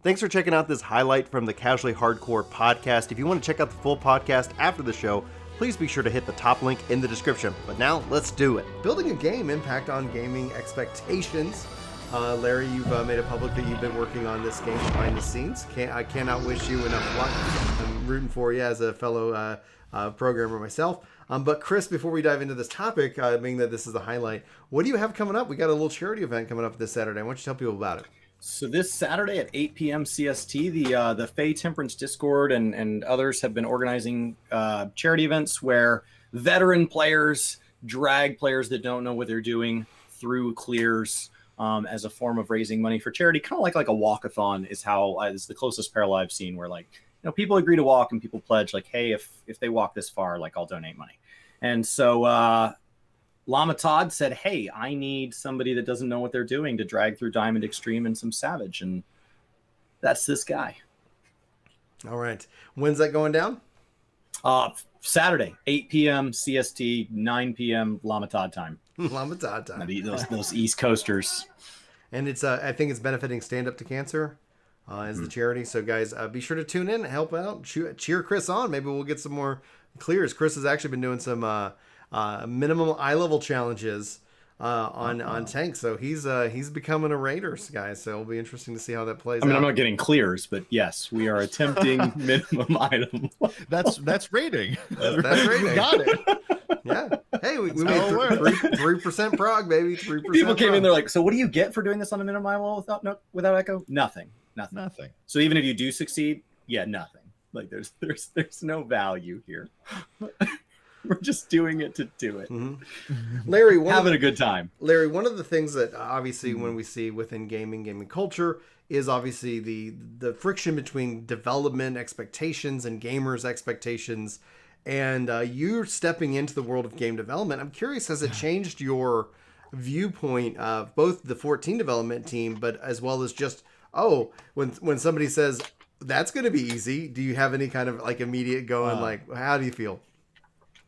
Thanks for checking out this highlight from the Casually Hardcore podcast. If you want to check out the full podcast after the show, please be sure to hit the top link in the description. But now, let's do it. Building a game, impact on gaming expectations. Larry, you've made it public that you've been working on this game behind the scenes. I cannot wish you enough luck. I'm rooting for you as a fellow programmer myself. But Chris, before we dive into this topic, being that this is the highlight, what do you have coming up? We got a little charity event coming up this Saturday. Why don't you tell people about it? So this Saturday at 8 p.m. CST, the Fey Temperance Discord and others have been organizing charity events where veteran players drag players that don't know what they're doing through clears as a form of raising money for charity. Kind of like a walkathon is the closest parallel I've seen, where people agree to walk and people pledge hey, if they walk this far, I'll donate money. And so Llama Todd said, hey, I need somebody that doesn't know what they're doing to drag through Diamond Extreme and some Savage. And that's this guy. All right. When's that going down? Saturday, 8 p.m. CST, 9 p.m. Llama Todd time. Llama Todd time. Those East Coasters. And it's I think it's benefiting Stand Up to Cancer as the charity. So, guys, be sure to tune in, help out, cheer Chris on. Maybe we'll get some more clears. Chris has actually been doing some minimum eye level challenges on tanks, so he's becoming a raiders guys, so it'll be interesting to see how that plays out. I'm not getting clears, but yes, we are attempting minimum item. That's rating. That's rating. We got it. Yeah. Hey, we made 3% prog, baby. 3%. People came in, they're like, so what do you get for doing this on a minimum eye level without echo? Nothing. So even if you do succeed, nothing. There's no value here. We're just doing it to do it. Mm-hmm. Larry, having a good time. Larry, one of the things that obviously when we see within gaming culture is obviously the friction between development expectations and gamers' expectations. And you're stepping into the world of game development. I'm curious, has it changed your viewpoint of both the 14 development team, but as well as just, when somebody says that's going to be easy, do you have any kind of immediate going, how do you feel?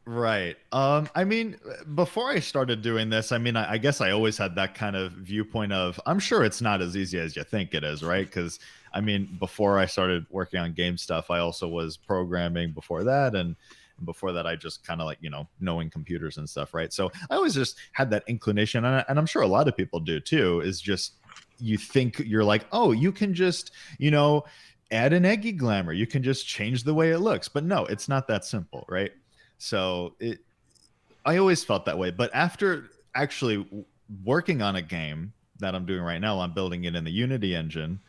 Right. I mean, before I started doing this, I guess I always had that kind of viewpoint of, I'm sure it's not as easy as you think it is, right? Because, before I started working on game stuff, I also was programming before that. And before that, I just kind of knowing computers and stuff, right? So I always just had that inclination, and I'm sure a lot of people do too, is just, you think you're you can just, add an eggy glamour. You can just change the way it looks. But no, it's not that simple, right? So I always felt that way. But after actually working on a game that I'm doing right now, I'm building it in the Unity engine.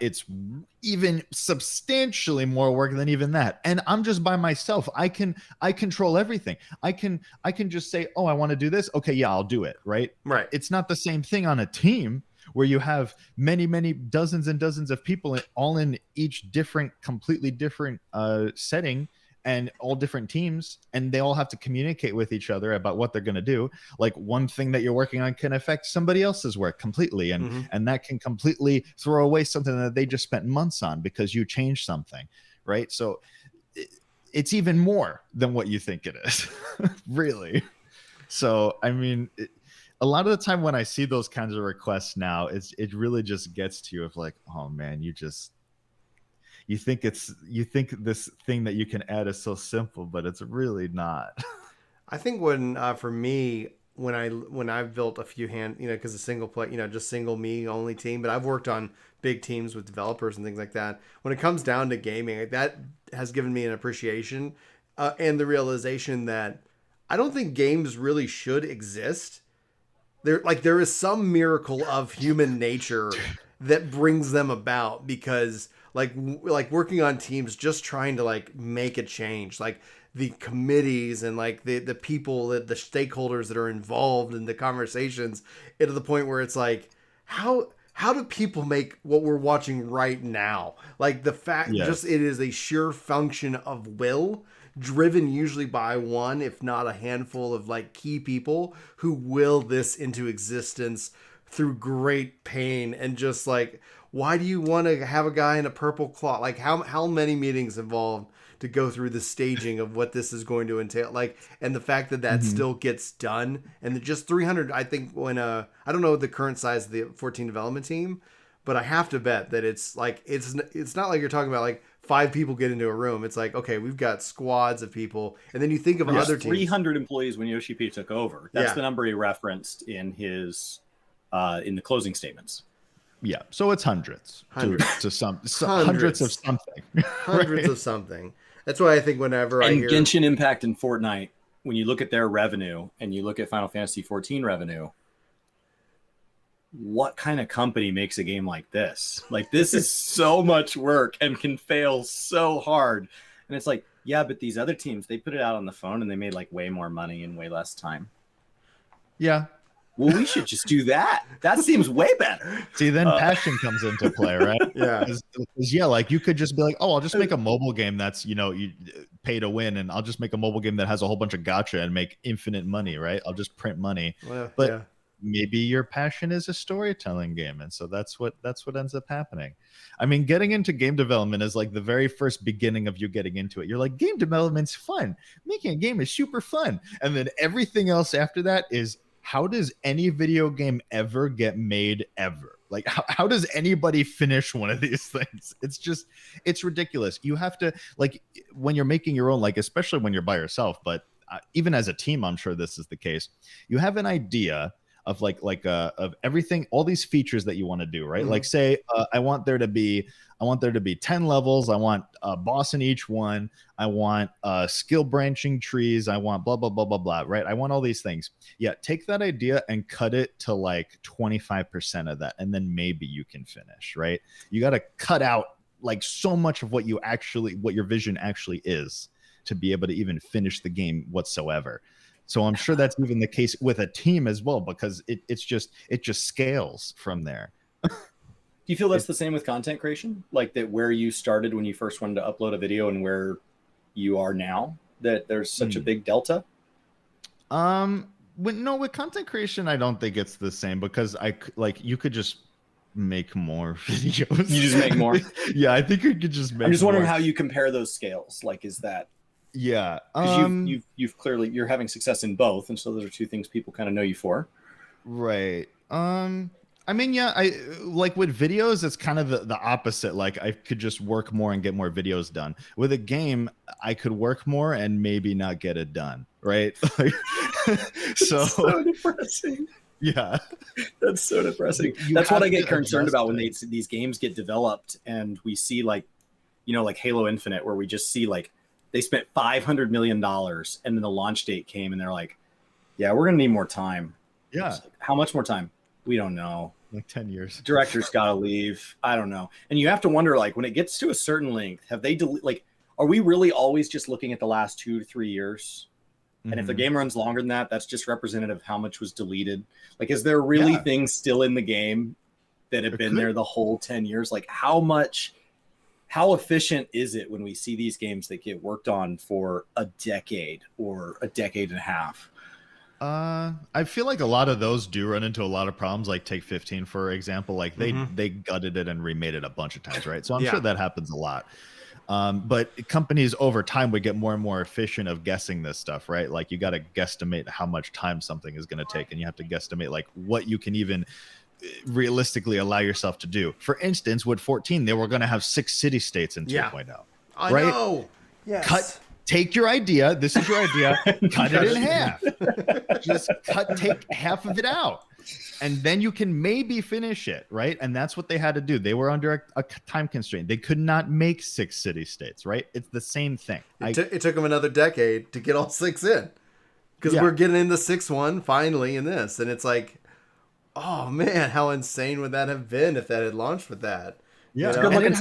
It's even substantially more work than even that. And I'm just by myself. I control everything. I can just say, I want to do this. Okay, yeah, I'll do it. Right. It's not the same thing on a team where you have many, many dozens and dozens of people all in each completely different setting, and all different teams, and they all have to communicate with each other about what they're going to do. One thing that you're working on can affect somebody else's work completely, and that can completely throw away something that they just spent months on because you changed something, right? So it's even more than what you think it is, really. So, a lot of the time when I see those kinds of requests now, it really just gets to you of oh man, you think this thing that you can add is so simple, but it's really not. I think for me, when I've built a few because a single play, just single me only team, but I've worked on big teams with developers and things like that. When it comes down to gaming, that has given me an appreciation and the realization that I don't think games really should exist. There is some miracle of human nature that brings them about, because working on teams, just trying to make a change, the committees and the people, the stakeholders that are involved in the conversations, to the point where it's how do people make what we're watching right now? The fact, just it is a sheer function of will, driven usually by one, if not a handful of key people who will this into existence through great pain. And just why do you want to have a guy in a purple cloth? How many meetings involved to go through the staging of what this is going to entail? And the fact that still gets done, and just 300, I think I don't know the current size of the 14 development team, but I have to bet that it's like it's not like you're talking about like 5 people get into a room. It's like, okay, we've got squads of people, and then you think of other teams. 300 employees when Yoshi P took over. That's the number he referenced in his in the closing statements. Yeah, so it's hundreds. Hundreds of something. Hundreds Right? of something. That's why I think whenever I hear Genshin Impact and Fortnite, when you look at their revenue and you look at Final Fantasy XIV revenue, what kind of company makes a game like this? Like, this is so much work and can fail so hard. And it's like, yeah, but these other teams, they put it out on the phone and they made like way more money in way less time. Yeah. Well, we should just do that. That seems way better. See, then passion comes into play, right? Yeah. Yeah, like you could just be like, oh, I'll just make a mobile game that's, you know, you pay to win, and I'll just make a mobile game that has a whole bunch of gacha and make infinite money, right? I'll just print money. Well, but maybe your passion is a storytelling game, and so that's what ends up happening. I mean, getting into game development is like the very first beginning of you getting into it. You're like, game development's fun. Making a game is super fun. And then everything else after that is, how does any video game ever get made ever? Like, how does anybody finish one of these things? It's ridiculous. You have to, like, when you're making your own, like, especially when you're by yourself, but even as a team, I'm sure this is the case. You have an idea of of everything, all these features that you want to do, right? Mm-hmm. Like, say, I want there to be 10 levels. I want a boss in each one. I want skill branching trees. I want blah, blah, blah, blah, blah, right? I want all these things. Yeah, take that idea and cut it to like 25% of that, and then maybe you can finish, right? You got to cut out like so much of what your vision actually is to be able to even finish the game whatsoever. So I'm sure that's even the case with a team as well, because it just scales from there. Do you feel that's the same with content creation? Like that where you started when you first wanted to upload a video and where you are now, that there's such a big delta? With content creation, I don't think it's the same, because you could just make more videos. You just make more? Yeah, I think you could just make I'm just wondering more. how you compare those scales. Like, is that... Yeah, because you've clearly, you're having success in both, and so those are two things people kind of know you for. Right. I mean, yeah, I like with videos, it's kind of the opposite. Like, I could just work more and get more videos done. With a game, I could work more and maybe not get it done. Right. So depressing. Yeah, that's so depressing. That's what I get concerned about when these games get developed and we see like Halo Infinite, where we just see like they spent $500 million and then the launch date came and they're like, yeah, we're going to need more time. Yeah. Like, how much more time? We don't know. Like 10 years. Director's got to leave. I don't know. And you have to wonder, like, when it gets to a certain length, have they are we really always just looking at the last 2 to 3 years? And if the game runs longer than that, that's just representative of how much was deleted. Like, is there really things still in the game that have been there the whole 10 years? Like, how efficient is it when we see these games that get worked on for a decade or a decade and a half? I feel like a lot of those do run into a lot of problems. Like, take 15, for example. Like, they gutted it and remade it a bunch of times, right? So I'm sure that happens a lot. But companies over time would get more and more efficient of guessing this stuff, right? Like, you got to guesstimate how much time something is going to take, and you have to guesstimate like what you can even realistically allow yourself to do. For instance, with 14, they were going to have 6 city states in 2.0. I right? know. Yes. Take your idea. This is your idea. Cut it in half. Just take half of it out. And then you can maybe finish it, right? And that's what they had to do. They were under a time constraint. They could not make 6 city states, right? It's the same thing. It took them another decade to get all 6 in. Because we're getting in the 6th one finally in this. And it's like, oh man, how insane would that have been if that had launched with that? Yeah, you know? and it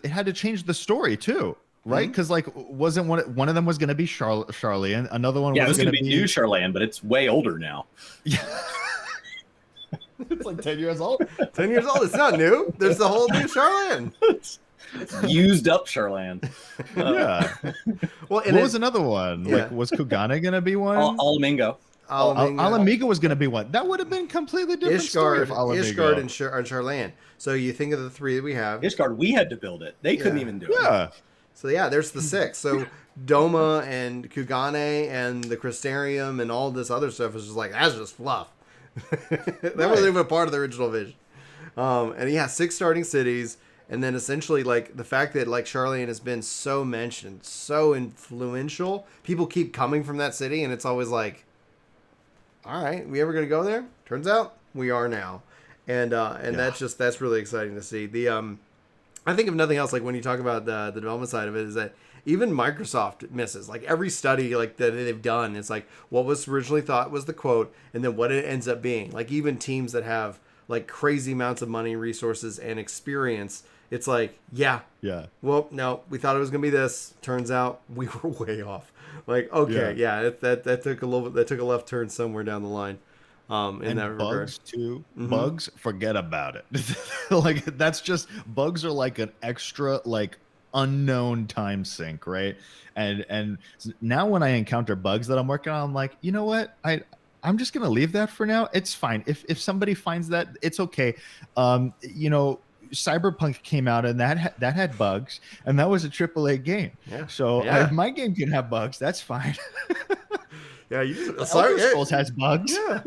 had to change the story too, right? Because like, wasn't one of them was going to be Charlene, another one was going to be new Charlene, but it's way older now. Yeah. It's like 10 years old. 10 years old. It's not new. There's the whole new Charlene. It's used up Charlene. Yeah. Well, what was another one? Yeah. Like, was Kugane going to be one? Alamingo. Alamiga was going to be one. That would have been completely different story of Alamiga. Ishgard and Charlene. So you think of the 3 that we have. Ishgard, we had to build it. They couldn't even do it. Yeah. So yeah, there's the 6. So Doma and Kugane and the Crystarium and all this other stuff is just like, that's just fluff. That wasn't even a part of the original vision. And yeah, 6 starting cities. And then essentially, like, the fact that, like, Charlene has been so mentioned, so influential, people keep coming from that city, and it's always like, all right, we ever going to go there? Turns out we are now. And that's really exciting to see. I think if nothing else, like, when you talk about the development side of it, is that even Microsoft misses. Like, every study, like, that they've done, it's like, what was originally thought was the quote, and then what it ends up being. Like, even teams that have, like, crazy amounts of money, resources, and experience, it's like, yeah. Well, no, we thought it was gonna be this. Turns out we were way off. Like, okay, that took a left turn somewhere down the line. In that regard. Bugs too. Bugs, forget about it. Like, that's just, bugs are like an extra, like, unknown time sink, right? And now when I encounter bugs that I'm working on, I'm like, you know what? I'm just gonna leave that for now. It's fine. If somebody finds that, it's okay. Cyberpunk came out and that had bugs, and that was a AAA game. So if my game can have bugs, that's fine. Elder Scrolls has bugs. Yeah,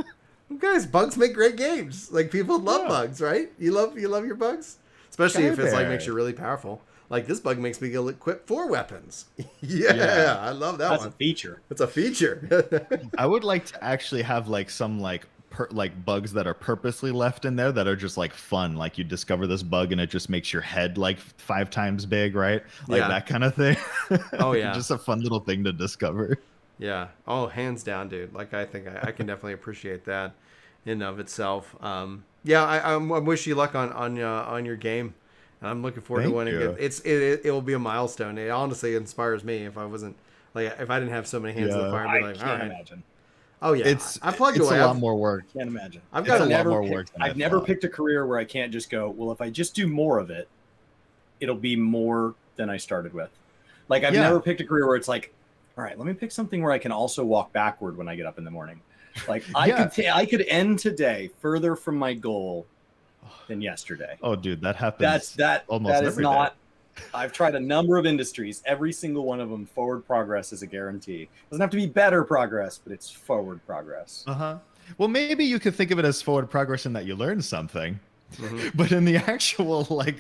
guys, bugs make great games. Like, people love bugs, right? You love your bugs, especially if it's like makes you really powerful. Like, this bug makes me equip 4 weapons. I love that one. That's a feature. It's a feature. I would like to actually have like some like bugs that are purposely left in there that are just like fun. Like, you discover this bug and it just makes your head like 5 times big, right? Like that kind of thing. Oh yeah. Just a fun little thing to discover. Yeah. Oh, hands down, dude. Like, I think I can definitely appreciate that in and of itself. I wish you luck on your game. And I'm looking forward to winning it. It will be a milestone. It honestly inspires me. If I didn't have so many hands in the fire, I'd be like, all right. Imagine. Oh yeah, I plugged away. It's a lot more work. Can't imagine. I've got a lot more work. I've never picked a career where I can't just go, well, if I just do more of it, it'll be more than I started with. Like, I've never picked a career where it's like, all right, let me pick something where I can also walk backward when I get up in the morning. Like, I could end today further from my goal than yesterday. Oh, dude, that happens. Almost that is every not. day. I've tried a number of industries. Every single one of them, forward progress is a guarantee. Doesn't have to be better progress, but it's forward progress. Well, maybe you could think of it as forward progress in that you learn something, but in the actual like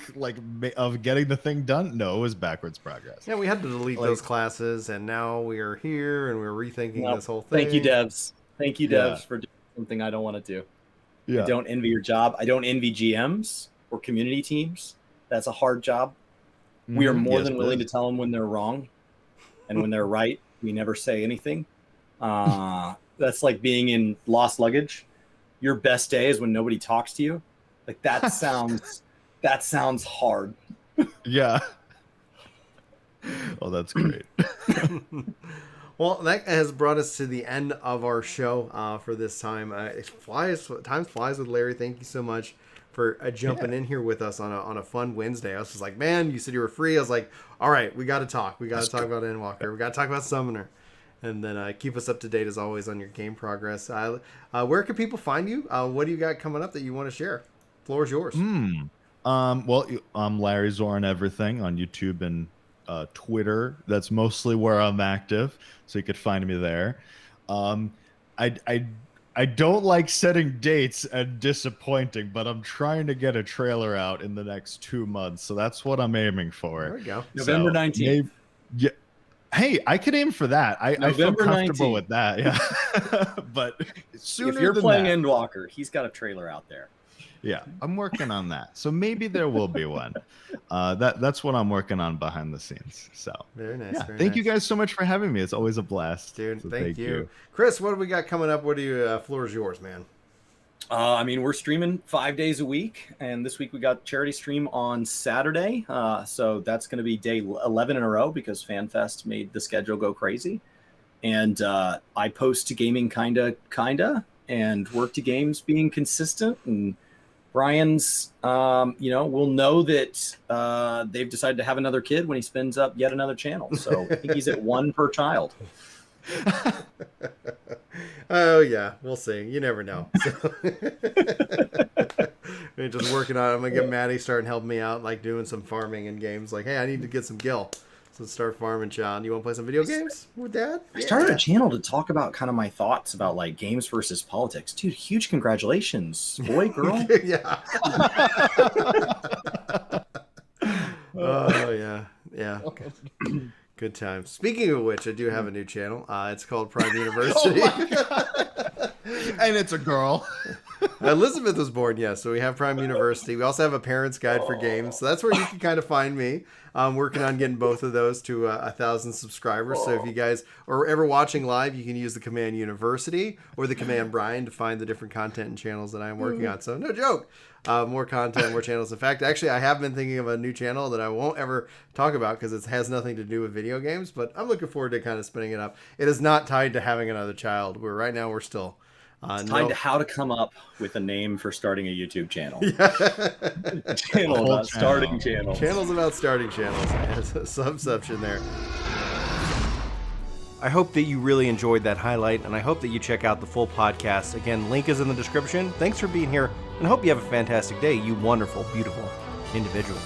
of getting the thing done, no, it was backwards progress. Yeah, we had to delete those classes, and now we are here and we're rethinking this whole thing. Thank you, devs. Thank you, devs, for doing something I don't want to do. I don't envy your job. I don't envy GMs or community teams. That's a hard job. We are more than willing to tell them when they're wrong, and when they're right, we never say anything. That's like being in Lost Luggage. Your best day is when nobody talks to you. Like, that sounds hard. Yeah. Oh, that's great. Well, that has brought us to the end of our show for this time. Time flies with Larry. Thank you so much for jumping in here with us on a fun Wednesday. I was just like, man, you said you were free. I was like, all right, we got to talk. We got to talk about Endwalker. We got to talk about Summoner. And then keep us up to date as always on your game progress. Where can people find you? What do you got coming up that you want to share? Floor is yours. Well, I'm Larryzaur and everything on YouTube and Twitter. That's mostly where I'm active, so you could find me there. I don't like setting dates and disappointing, but I'm trying to get a trailer out in the next 2 months, so that's what I'm aiming for. There we go. November 19th. Yeah. Hey, I could aim for that. I feel comfortable with that. Yeah. But sooner if you're than playing that, Endwalker, he's got a trailer out there. Yeah, I'm working on that. So maybe there will be one. That's what I'm working on behind the scenes. So very nice. Yeah, very thank nice. you guys so much for having me. It's always a blast. Dude, So thank you. Chris, what do we got coming up? What do you floor is yours, man? We're streaming 5 days a week, and this week we got charity stream on Saturday. So that's going to be day 11 in a row because FanFest made the schedule go crazy. And I post to gaming kinda, and work to games being consistent. And Brian's, will know that they've decided to have another kid when he spins up yet another channel. So I think he's at 1 per child. Oh yeah, we'll see. You never know. So, we're just working on it. I'm gonna get Maddie starting helping me out, like doing some farming in games. Like, hey, I need to get some gil. So start farming, child. You want to play some video games with Dad? I started a channel to talk about kind of my thoughts about like games versus politics. Dude, huge congratulations, boy, girl. Yeah. Oh yeah. Okay. Good times. Speaking of which, I do have a new channel. It's called Prime University. And it's a girl. Elizabeth was born, yes. So we have Prime University. We also have a parent's guide for games. So that's where you can kind of find me. I'm working on getting both of those to 1,000 subscribers. So if you guys are ever watching live, you can use the command University or the command Brian to find the different content and channels that I'm working on. So no joke. More content, more channels. In fact, actually, I have been thinking of a new channel that I won't ever talk about because it has nothing to do with video games, but I'm looking forward to kind of spinning it up. It is not tied to having another child. Right now we're still Tied to how to come up with a name for starting a YouTube channel. Yeah. Channel about starting channels. Channels about starting channels. There's a subsection there. I hope that you really enjoyed that highlight, and I hope that you check out the full podcast. Again, link is in the description. Thanks for being here, and I hope you have a fantastic day, you wonderful, beautiful individual.